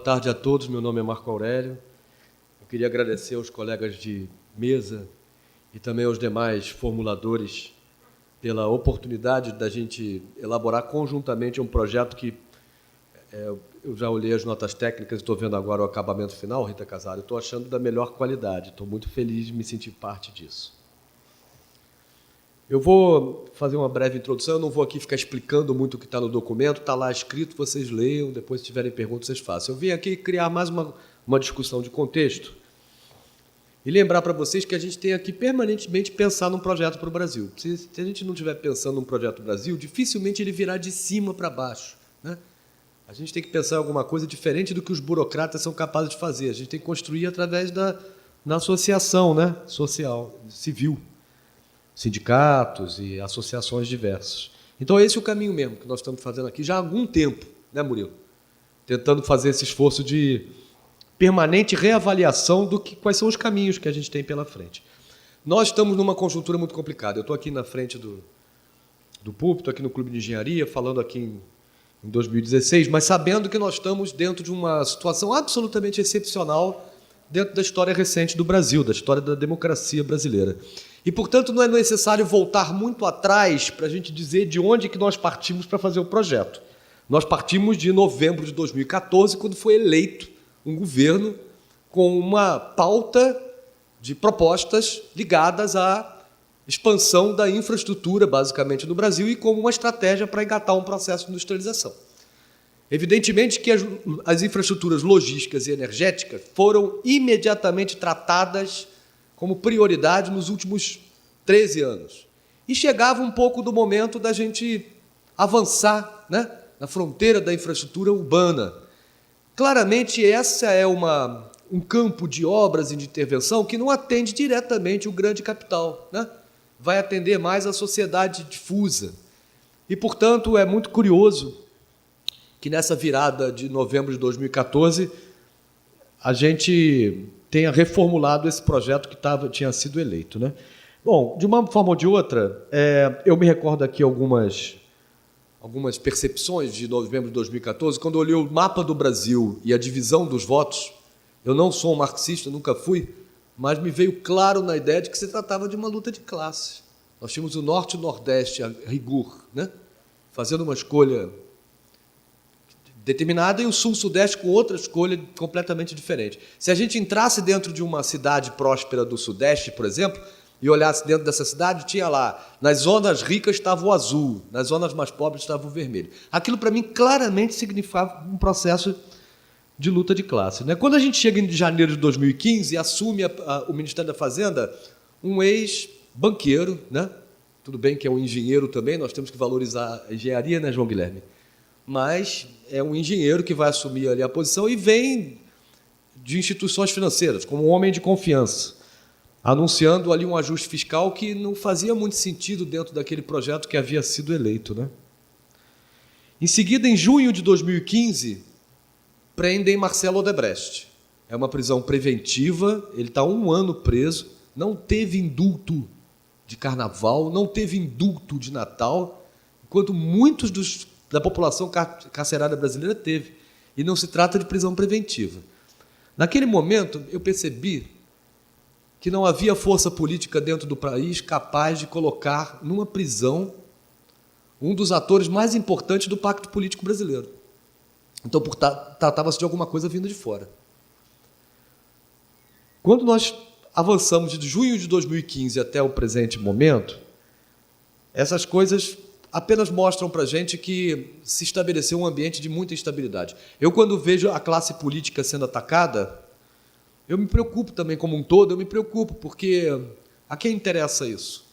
tarde a todos, meu nome é Marco Aurélio. Eu queria agradecer aos colegas de mesa e também aos demais formuladores pela oportunidade da gente elaborar conjuntamente um projeto que eu já olhei as notas técnicas e estou vendo agora o acabamento final, Rita Casaro, estou achando da melhor qualidade, estou muito feliz de me sentir parte disso. Eu vou fazer uma breve introdução, eu não vou aqui ficar explicando muito o que está no documento, está lá escrito, vocês leiam, depois, se tiverem perguntas, vocês façam. Eu vim aqui criar mais uma discussão de contexto e lembrar para vocês que a gente tem aqui permanentemente pensar num projeto para o Brasil. Se a gente não estiver pensando num projeto para o Brasil, dificilmente ele virá de cima para baixo, né? A gente tem que pensar em alguma coisa diferente do que os burocratas são capazes de fazer. A gente tem que construir através da associação, né, social, civil, sindicatos e associações diversas. Então, esse é o caminho mesmo que nós estamos fazendo aqui já há algum tempo, né, Murilo? Tentando fazer esse esforço de permanente reavaliação quais são os caminhos que a gente tem pela frente. Nós estamos numa conjuntura muito complicada. Eu estou aqui na frente do púlpito, aqui no Clube de Engenharia, falando aqui em 2016, mas sabendo que nós estamos dentro de uma situação absolutamente excepcional dentro da história recente do Brasil, da história da democracia brasileira. E, portanto, não é necessário voltar muito atrás para a gente dizer de onde que nós partimos para fazer o projeto. Nós partimos de novembro de 2014, quando foi eleito um governo com uma pauta de propostas ligadas à expansão da infraestrutura, basicamente, no Brasil, e como uma estratégia para engatar um processo de industrialização. Evidentemente que as infraestruturas logísticas e energéticas foram imediatamente tratadas como prioridade nos últimos 13 anos. E chegava um pouco do momento da gente avançar, né, na fronteira da infraestrutura urbana. Claramente, essa é um campo de obras e de intervenção que não atende diretamente o grande capital, né? Vai atender mais a sociedade difusa. E, portanto, é muito curioso que nessa virada de novembro de 2014 a gente tenha reformulado esse projeto que tinha sido eleito, né? Bom, de uma forma ou de outra, eu me recordo aqui algumas percepções de novembro de 2014, quando eu olhei o mapa do Brasil e a divisão dos votos. Eu não sou um marxista, nunca fui, mas me veio claro na ideia de que se tratava de uma luta de classe. Nós tínhamos o Norte e o Nordeste, a rigor, né, fazendo uma escolha determinada, e o Sul e o Sudeste com outra escolha completamente diferente. Se a gente entrasse dentro de uma cidade próspera do Sudeste, por exemplo, e olhasse dentro dessa cidade, tinha lá, nas zonas ricas estava o azul, nas zonas mais pobres estava o vermelho. Aquilo, para mim, claramente significava um processo de luta de classe, né? Quando a gente chega em janeiro de 2015 e assume o Ministério da Fazenda um ex-banqueiro, né? Tudo bem que é um engenheiro também, nós temos que valorizar a engenharia, né, João Guilherme? Mas é um engenheiro que vai assumir ali a posição e vem de instituições financeiras, como um homem de confiança, anunciando ali um ajuste fiscal que não fazia muito sentido dentro daquele projeto que havia sido eleito, né? Em seguida, em junho de 2015, prendem Marcelo Odebrecht. É uma prisão preventiva, ele está 1 ano preso, não teve indulto de carnaval, não teve indulto de Natal, enquanto muitos da população carcerária brasileira teve. E não se trata de prisão preventiva. Naquele momento, eu percebi que não havia força política dentro do país capaz de colocar numa prisão um dos atores mais importantes do pacto político brasileiro. Então, tratava-se de alguma coisa vinda de fora. Quando nós avançamos de junho de 2015 até o presente momento, essas coisas apenas mostram para a gente que se estabeleceu um ambiente de muita instabilidade. Eu, quando vejo a classe política sendo atacada, eu me preocupo também como um todo, eu me preocupo, porque a quem interessa isso?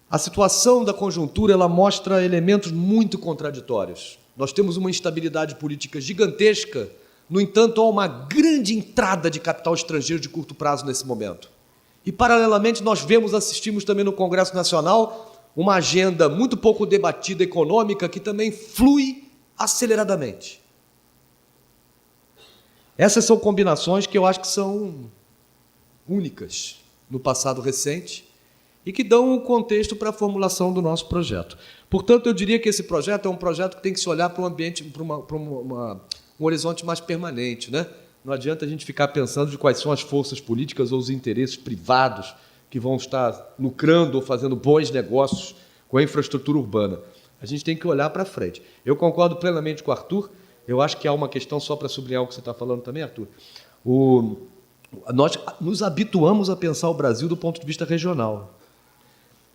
A situação da conjuntura, ela mostra elementos muito contraditórios. Nós temos uma instabilidade política gigantesca, no entanto, há uma grande entrada de capital estrangeiro de curto prazo nesse momento. E, paralelamente, nós assistimos também no Congresso Nacional uma agenda muito pouco debatida econômica que também flui aceleradamente. Essas são combinações que eu acho que são únicas no passado recente e que dão um contexto para a formulação do nosso projeto. Portanto, eu diria que esse projeto é um projeto que tem que se olhar para um ambiente, para uma um horizonte mais permanente, né? Não adianta a gente ficar pensando de quais são as forças políticas ou os interesses privados que vão estar lucrando ou fazendo bons negócios com a infraestrutura urbana. A gente tem que olhar para frente. Eu concordo plenamente com o Arthur. Eu acho que há uma questão, só para sublinhar o que você está falando também, Arthur. Nós nos habituamos a pensar o Brasil do ponto de vista regional.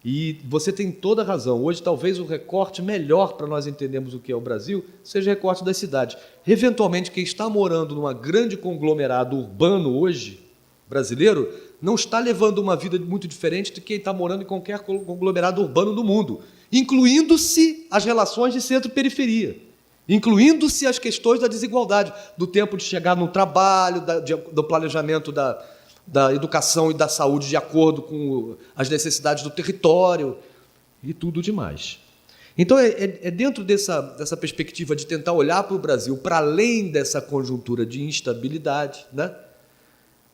E você tem toda a razão. Hoje, talvez o recorte melhor para nós entendermos o que é o Brasil seja o recorte das cidades. Eventualmente, quem está morando num grande conglomerado urbano hoje, brasileiro, não está levando uma vida muito diferente de quem está morando em qualquer conglomerado urbano do mundo, incluindo-se as relações de centro-periferia, incluindo-se as questões da desigualdade, do tempo de chegar no trabalho, do planejamento da educação e da saúde de acordo com as necessidades do território e tudo demais. Então, é dentro dessa perspectiva de tentar olhar para o Brasil, para além dessa conjuntura de instabilidade, né,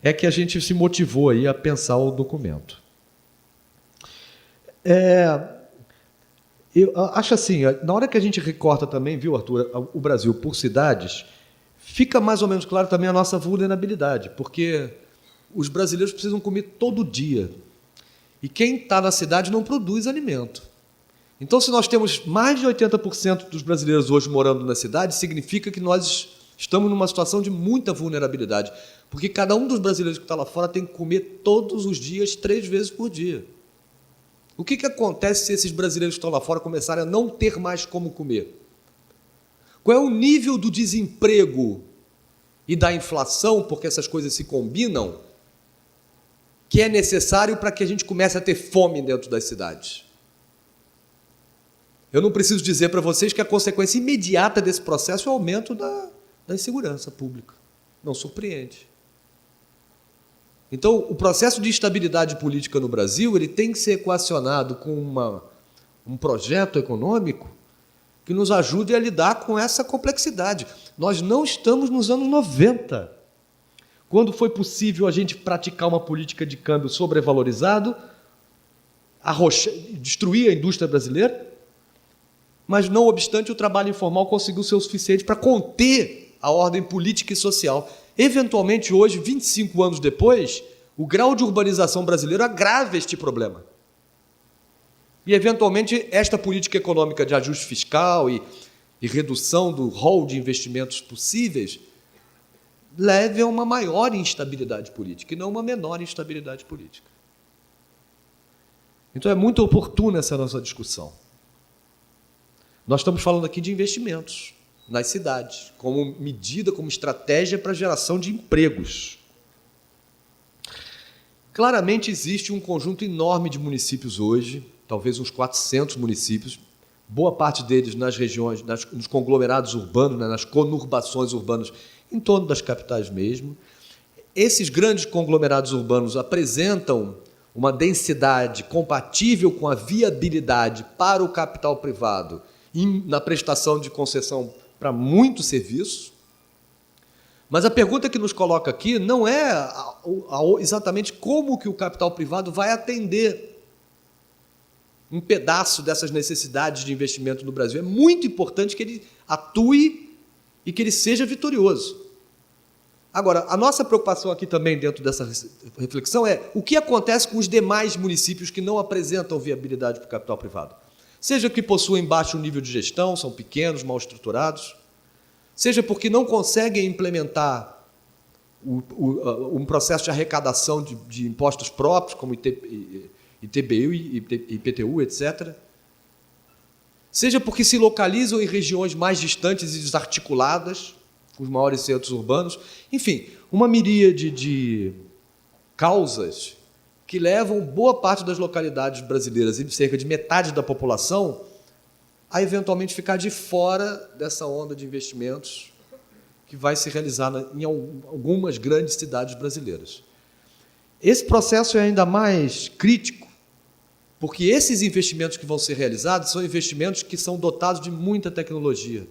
é que a gente se motivou aí a pensar o documento. Eu acho assim, na hora que a gente recorta também, viu, Arthur, o Brasil por cidades, fica mais ou menos claro também a nossa vulnerabilidade, porque os brasileiros precisam comer todo dia. E quem está na cidade não produz alimento. Então, se nós temos mais de 80% dos brasileiros hoje morando na cidade, significa que nós estamos numa situação de muita vulnerabilidade, porque cada um dos brasileiros que está lá fora tem que comer todos os dias, 3 vezes por dia. O que acontece se esses brasileiros que estão lá fora começarem a não ter mais como comer? Qual é o nível do desemprego e da inflação, porque essas coisas se combinam, que é necessário para que a gente comece a ter fome dentro das cidades? Eu não preciso dizer para vocês que a consequência imediata desse processo é o aumento da insegurança pública. Não surpreende. Então, o processo de instabilidade política no Brasil ele tem que ser equacionado com um projeto econômico que nos ajude a lidar com essa complexidade. Nós não estamos nos anos 90, quando foi possível a gente praticar uma política de câmbio sobrevalorizado, destruir a indústria brasileira, mas, não obstante, o trabalho informal conseguiu ser o suficiente para conter a ordem política e social. Eventualmente, hoje, 25 anos depois, o grau de urbanização brasileiro agrava este problema. E, eventualmente, esta política econômica de ajuste fiscal e redução do rol de investimentos possíveis leve a uma maior instabilidade política e não uma menor instabilidade política. Então, é muito oportuna essa nossa discussão. Nós estamos falando aqui de investimentos nas cidades, como medida, como estratégia para a geração de empregos. Claramente existe um conjunto enorme de municípios hoje, talvez uns 400 municípios, boa parte deles nas regiões, nos conglomerados urbanos, nas conurbações urbanas, em torno das capitais mesmo. Esses grandes conglomerados urbanos apresentam uma densidade compatível com a viabilidade para o capital privado na prestação de concessão para muito serviço. Mas a pergunta que nos coloca aqui não é exatamente como que o capital privado vai atender um pedaço dessas necessidades de investimento no Brasil. É muito importante que ele atue e que ele seja vitorioso. Agora, a nossa preocupação aqui também dentro dessa reflexão é o que acontece com os demais municípios que não apresentam viabilidade para o capital privado. Seja que possuem baixo nível de gestão, são pequenos, mal estruturados, seja porque não conseguem implementar um processo de arrecadação de impostos próprios, como ITBU, IPTU, etc. Seja porque se localizam em regiões mais distantes e desarticuladas, com os maiores centros urbanos. Enfim, uma miríade de causas que levam boa parte das localidades brasileiras, e cerca de metade da população, a eventualmente ficar de fora dessa onda de investimentos que vai se realizar em algumas grandes cidades brasileiras. Esse processo é ainda mais crítico, porque esses investimentos que vão ser realizados são investimentos que são dotados de muita tecnologia.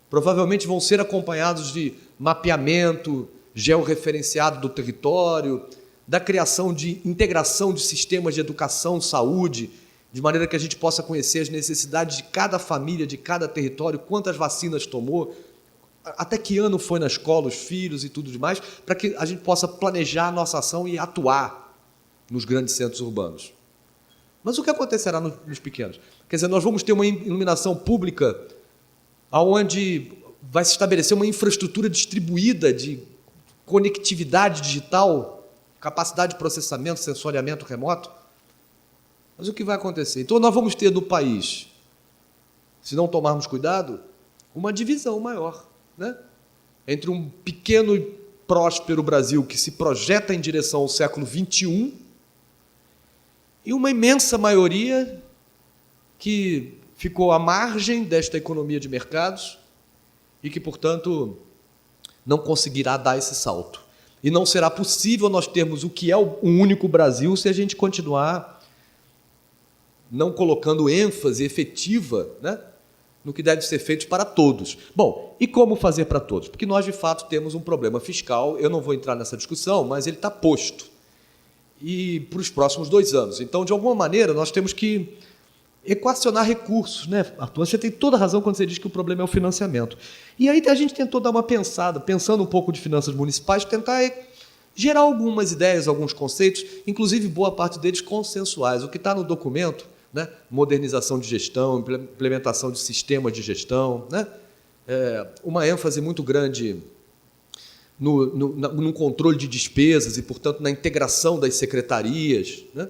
Provavelmente vão ser acompanhados de mapeamento georreferenciado do território, da criação de integração de sistemas de educação, saúde, de maneira que a gente possa conhecer as necessidades de cada família, de cada território, quantas vacinas tomou, até que ano foi na escola, os filhos e tudo demais, para que a gente possa planejar a nossa ação e atuar nos grandes centros urbanos. Mas o que acontecerá nos pequenos? Quer dizer, nós vamos ter uma iluminação pública onde vai se estabelecer uma infraestrutura distribuída de conectividade digital, capacidade de processamento, sensoriamento remoto. Mas o que vai acontecer? Então, nós vamos ter no país, se não tomarmos cuidado, uma divisão maior, né? Entre um pequeno e próspero Brasil que se projeta em direção ao século XXI e uma imensa maioria que ficou à margem desta economia de mercados e que, portanto, não conseguirá dar esse salto. E não será possível nós termos o que é um único Brasil se a gente continuar não colocando ênfase efetiva, né, no que deve ser feito para todos. Bom, e como fazer para todos? Porque nós, de fato, temos um problema fiscal, eu não vou entrar nessa discussão, mas ele está posto. E para os próximos 2 anos. Então, de alguma maneira, nós temos que equacionar recursos, né, Arthur? Você tem toda a razão quando você diz que o problema é o financiamento. E aí a gente tentou dar uma pensada, pensando um pouco de finanças municipais, tentar gerar algumas ideias, alguns conceitos, inclusive boa parte deles consensuais. O que está no documento, né, modernização de gestão, implementação de sistemas de gestão, né, uma ênfase muito grande no controle de despesas e, portanto, na integração das secretarias, né,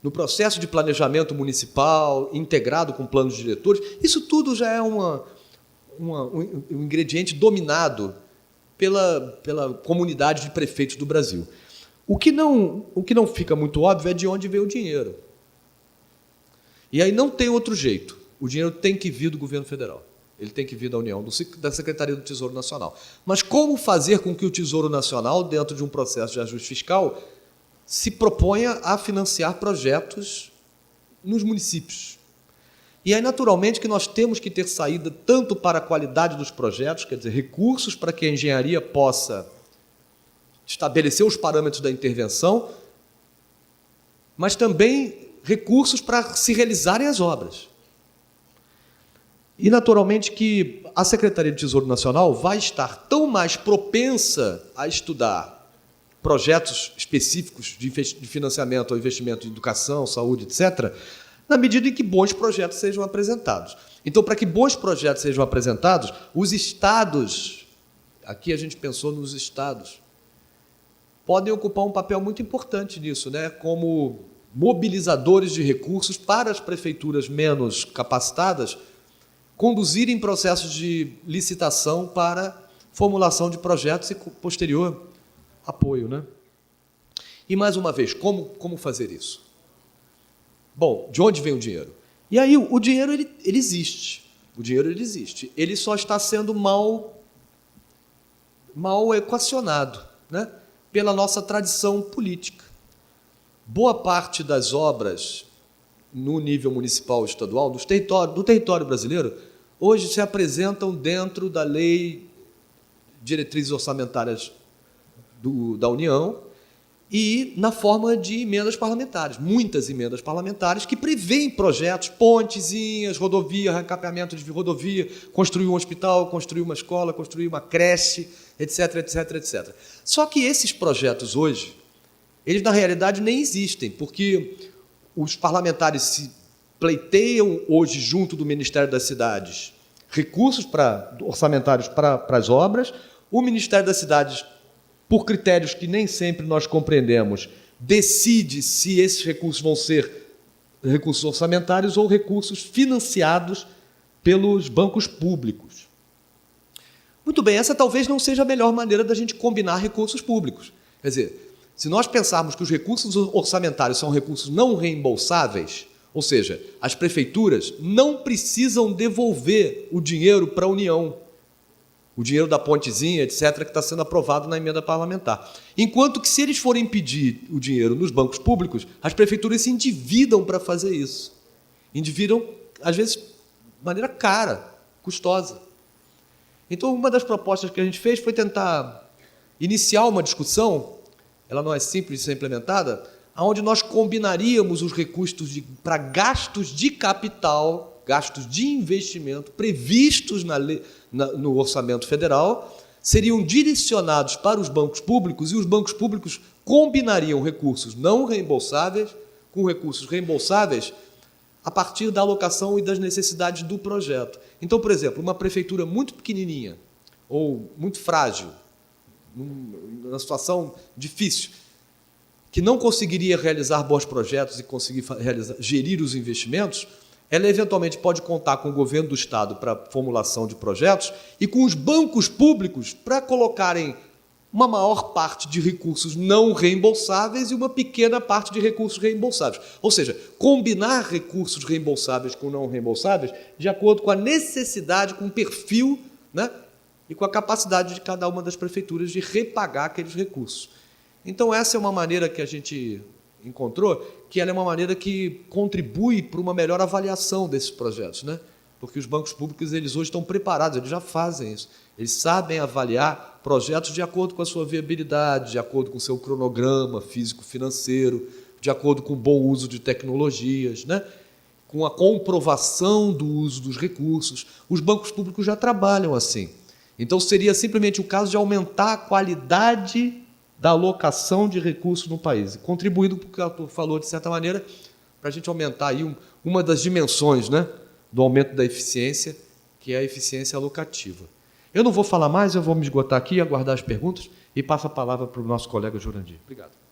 no processo de planejamento municipal, integrado com planos diretores. Isso tudo já é um ingrediente dominado pela comunidade de prefeitos do Brasil. O que não fica muito óbvio é de onde veio o dinheiro. E aí não tem outro jeito. O dinheiro tem que vir do governo federal. Ele tem que vir da União, da Secretaria do Tesouro Nacional. Mas como fazer com que o Tesouro Nacional, dentro de um processo de ajuste fiscal, se proponha a financiar projetos nos municípios? E aí, naturalmente, que nós temos que ter saída tanto para a qualidade dos projetos, quer dizer, recursos para que a engenharia possa estabelecer os parâmetros da intervenção, mas também recursos para se realizarem as obras. E, naturalmente, que a Secretaria do Tesouro Nacional vai estar tão mais propensa a estudar projetos específicos de financiamento ou investimento em educação, saúde, etc., na medida em que bons projetos sejam apresentados. Então, para que bons projetos sejam apresentados, os estados, aqui a gente pensou nos estados, podem ocupar um papel muito importante nisso, né, como mobilizadores de recursos para as prefeituras menos capacitadas conduzirem processos de licitação para formulação de projetos e posterior apoio, né? E, mais uma vez, como fazer isso? Bom, de onde vem o dinheiro? E aí, o dinheiro ele existe. O dinheiro ele existe. Ele só está sendo mal equacionado, né, pela nossa tradição política. Boa parte das obras no nível municipal e estadual, do território brasileiro, hoje se apresentam dentro da Lei Diretrizes Orçamentárias da União e na forma de emendas parlamentares, muitas emendas parlamentares que prevêem projetos, pontezinhas, rodovia, recapeamento de rodovia, construir um hospital, construir uma escola, construir uma creche, etc, etc, etc. Só que esses projetos hoje, eles na realidade nem existem, porque os parlamentares se pleiteiam hoje junto do Ministério das Cidades recursos orçamentários para as obras, o Ministério das Cidades, por critérios que nem sempre nós compreendemos, decide se esses recursos vão ser recursos orçamentários ou recursos financiados pelos bancos públicos. Muito bem, essa talvez não seja a melhor maneira da gente combinar recursos públicos. Quer dizer, se nós pensarmos que os recursos orçamentários são recursos não reembolsáveis, ou seja, as prefeituras não precisam devolver o dinheiro para a União, o dinheiro da pontezinha, etc., que está sendo aprovado na emenda parlamentar. Enquanto que, se eles forem pedir o dinheiro nos bancos públicos, as prefeituras se endividam para fazer isso. Endividam, às vezes, de maneira cara, custosa. Então, uma das propostas que a gente fez foi tentar iniciar uma discussão, ela não é simples de ser implementada, onde nós combinaríamos os recursos para gastos de capital gastos de investimento previstos no orçamento federal seriam direcionados para os bancos públicos e os bancos públicos combinariam recursos não reembolsáveis com recursos reembolsáveis a partir da alocação e das necessidades do projeto. Então, por exemplo, uma prefeitura muito pequenininha ou muito frágil, numa situação difícil, que não conseguiria realizar bons projetos e conseguir gerir os investimentos, ela eventualmente pode contar com o governo do Estado para a formulação de projetos e com os bancos públicos para colocarem uma maior parte de recursos não reembolsáveis e uma pequena parte de recursos reembolsáveis. Ou seja, combinar recursos reembolsáveis com não reembolsáveis de acordo com a necessidade, com o perfil, né, e com a capacidade de cada uma das prefeituras de repagar aqueles recursos. Então, essa é uma maneira que a gente encontrou, que ela é uma maneira que contribui para uma melhor avaliação desses projetos, né? Porque os bancos públicos eles hoje estão preparados, eles já fazem isso. Eles sabem avaliar projetos de acordo com a sua viabilidade, de acordo com o seu cronograma físico-financeiro, de acordo com o bom uso de tecnologias, né? Com a comprovação do uso dos recursos. Os bancos públicos já trabalham assim. Então, seria simplesmente o caso de aumentar a qualidade da alocação de recursos no país, contribuindo para o que o Arthur falou, de certa maneira, para a gente aumentar aí uma das dimensões, né, do aumento da eficiência, que é a eficiência alocativa. Eu não vou falar mais, eu vou me esgotar aqui, aguardar as perguntas e passo a palavra para o nosso colega Jurandir. Obrigado.